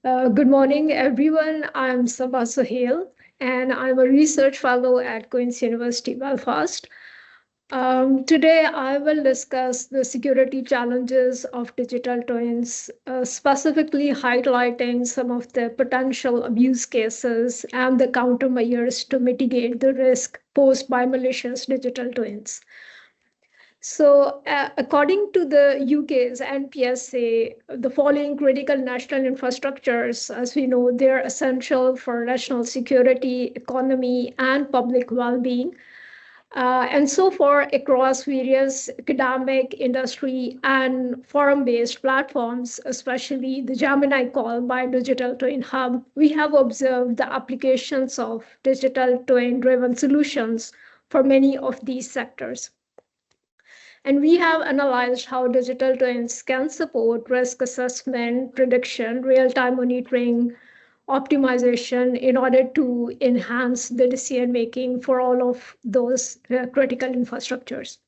Good morning, everyone. I'm Sabah Suhail, and I'm a research fellow at Queen's University, Belfast. Today, I will discuss the security challenges of digital twins, specifically highlighting some of the potential abuse cases and the countermeasures to mitigate the risk posed by malicious digital twins. So, according to the UK's NPSA, the following critical national infrastructures, as we know, they're essential for national security, economy, and public well being. And so far, across various academic, industry, and forum based platforms, especially the Gemini Call by Digital Twin Hub, we have observed the applications of digital twin driven solutions for many of these sectors. And we have analyzed how digital twins can support risk assessment, prediction, real-time monitoring, optimization in order to enhance the decision making for all of those critical infrastructures.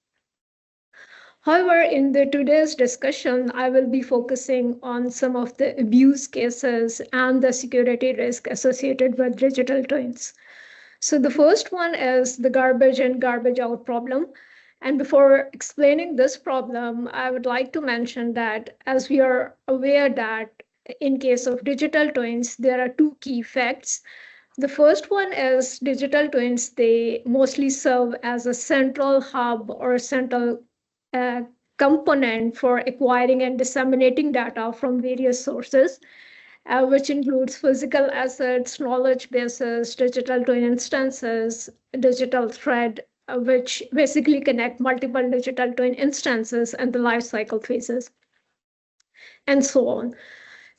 However, in today's discussion, I will be focusing on some of the abuse cases and the security risk associated with digital twins. So the first one is the garbage in, garbage out problem. And before explaining this problem, I would like to mention that as we are aware that in case of digital twins, there are two key effects. The first one is digital twins, they mostly serve as a central hub or a central component for acquiring and disseminating data from various sources, which includes physical assets, knowledge bases, digital twin instances, digital thread, which basically connect multiple digital twin instances and the life cycle phases, and so on.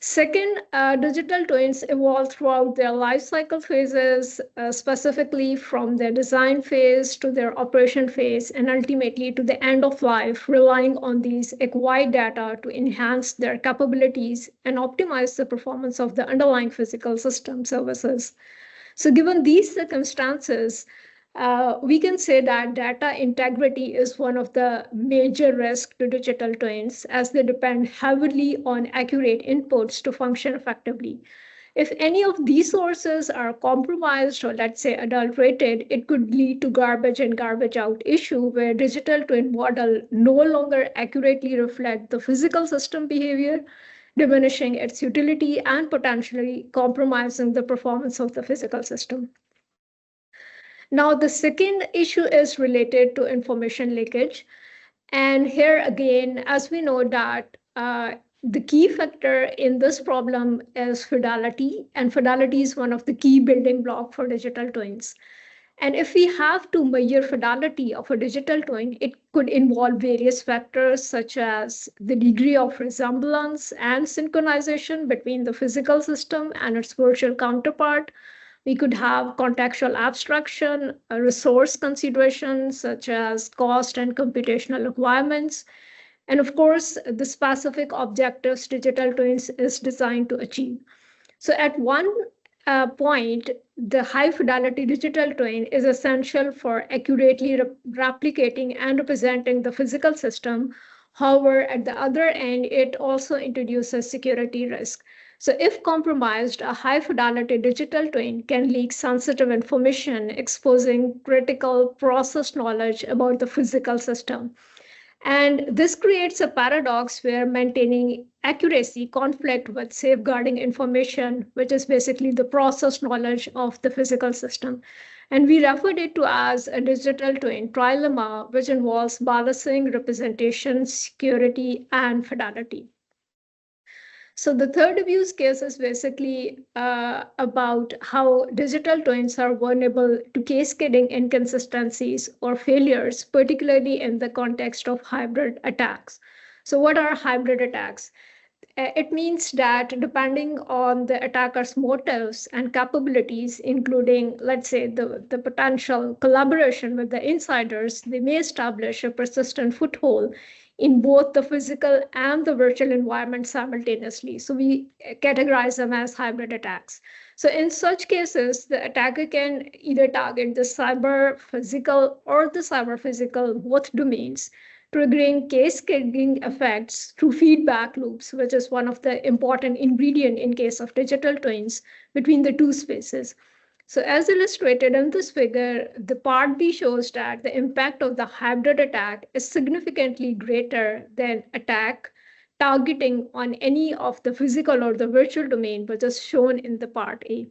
Second, digital twins evolve throughout their life cycle phases, specifically from their design phase to their operation phase, and ultimately to the end of life, relying on these acquired data to enhance their capabilities and optimize the performance of the underlying physical system services. So given these circumstances, we can say that data integrity is one of the major risks to digital twins, as they depend heavily on accurate inputs to function effectively. If any of these sources are compromised or, let's say, adulterated, it could lead to garbage in, garbage out issue, where digital twin model no longer accurately reflect the physical system behavior, diminishing its utility and potentially compromising the performance of the physical system. Now, the second issue is related to information leakage. And here again, as we know that the key factor in this problem is fidelity, and fidelity is one of the key building blocks for digital twins. And if we have to measure fidelity of a digital twin, it could involve various factors such as the degree of resemblance and synchronization between the physical system and its virtual counterpart. We could have contextual abstraction, resource considerations such as cost and computational requirements, and of course, the specific objectives digital twins is designed to achieve. So at one point, the high fidelity digital twin is essential for accurately replicating and representing the physical system. However, at the other end, it also introduces security risk. So if compromised, a high fidelity digital twin can leak sensitive information, exposing critical process knowledge about the physical system. And this creates a paradox where maintaining accuracy conflict with safeguarding information, which is basically the process knowledge of the physical system. And we referred it to as a digital twin trilemma, which involves balancing representation, security, and fidelity. So the third abuse case is basically about how digital twins are vulnerable to cascading inconsistencies or failures, particularly in the context of hybrid attacks. So what are hybrid attacks? It means that depending on the attacker's motives and capabilities, including, let's say, the potential collaboration with the insiders, they may establish a persistent foothold in both the physical and the virtual environment simultaneously. So we categorize them as hybrid attacks. So in such cases, the attacker can either target the cyber physical or the cyber physical, both domains, triggering cascading effects through feedback loops, which is one of the important ingredient in case of digital twins between the two spaces. So as illustrated in this figure, the part B shows that the impact of the hybrid attack is significantly greater than attack targeting on any of the physical or the virtual domain, which is shown in the part A.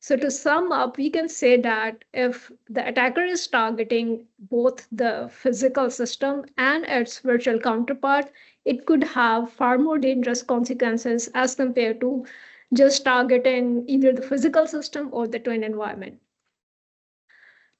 So to sum up, we can say that if the attacker is targeting both the physical system and its virtual counterpart, it could have far more dangerous consequences as compared to just targeting either the physical system or the twin environment.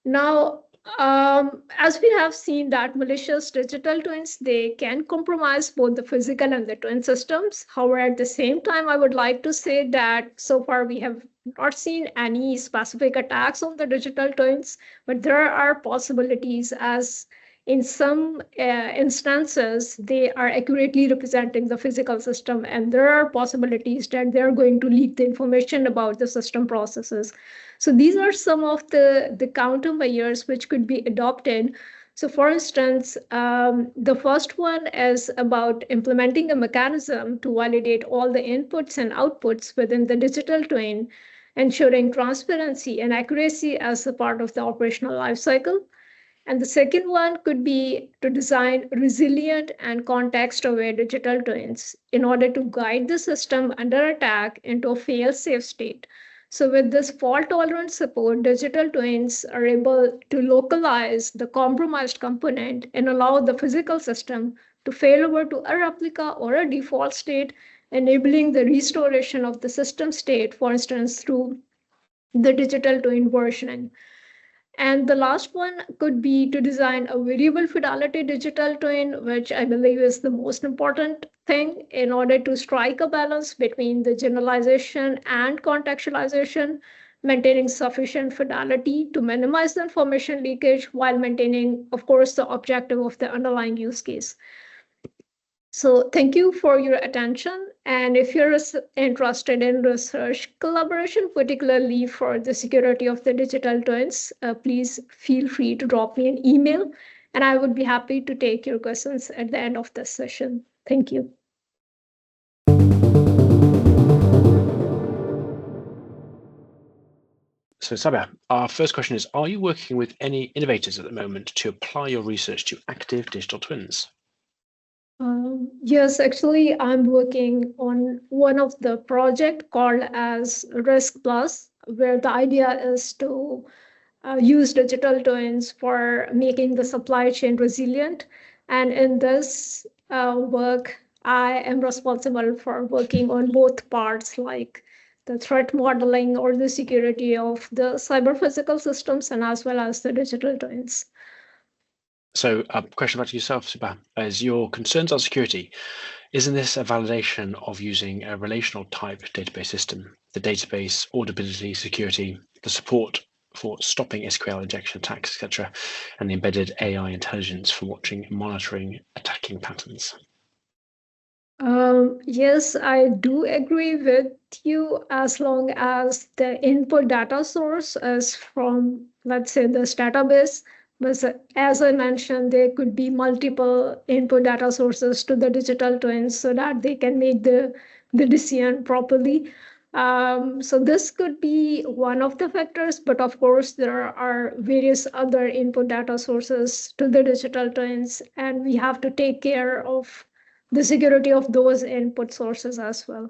Now, as we have seen that malicious digital twins, they can compromise both the physical and the twin systems. However, at the same time, I would like to say that so far we have not seen any specific attacks on the digital twins, but there are possibilities as in some instances, they are accurately representing the physical system, and there are possibilities that they're going to leak the information about the system processes. So these are some of the countermeasures which could be adopted. So for instance, the first one is about implementing a mechanism to validate all the inputs and outputs within the digital twin, ensuring transparency and accuracy as a part of the operational lifecycle. And the second one could be to design resilient and context-aware digital twins in order to guide the system under attack into a fail-safe state. So with this fault-tolerant support, digital twins are able to localize the compromised component and allow the physical system to fail over to a replica or a default state, enabling the restoration of the system state, for instance, through the digital twin versioning. And the last one could be to design a variable fidelity digital twin, which I believe is the most important thing in order to strike a balance between the generalization and contextualization, maintaining sufficient fidelity to minimize the information leakage while maintaining, of course, the objective of the underlying use case. So thank you for your attention. And if you're interested in research collaboration, particularly for the security of the digital twins, please feel free to drop me an email, and I would be happy to take your questions at the end of this session. Thank you. So Sabah, our first question is, are you working with any innovators at the moment to apply your research to active digital twins? Yes, actually, I'm working on one of the project called as Risk Plus, where the idea is to use digital twins for making the supply chain resilient. And in this work, I am responsible for working on both parts, like the threat modeling or the security of the cyber physical systems, and as well as the digital twins. So question back to yourself, Sabah, as your concerns on security, isn't this a validation of using a relational type database system, the database, auditability, security, the support for stopping SQL injection attacks, etc., and the embedded AI intelligence for watching and monitoring attacking patterns? Yes, I do agree with you as long as the input data source is from, let's say, this database. But as I mentioned, there could be multiple input data sources to the digital twins so that they can make the decision properly. So this could be one of the factors, but of course, there are various other input data sources to the digital twins, and we have to take care of the security of those input sources as well.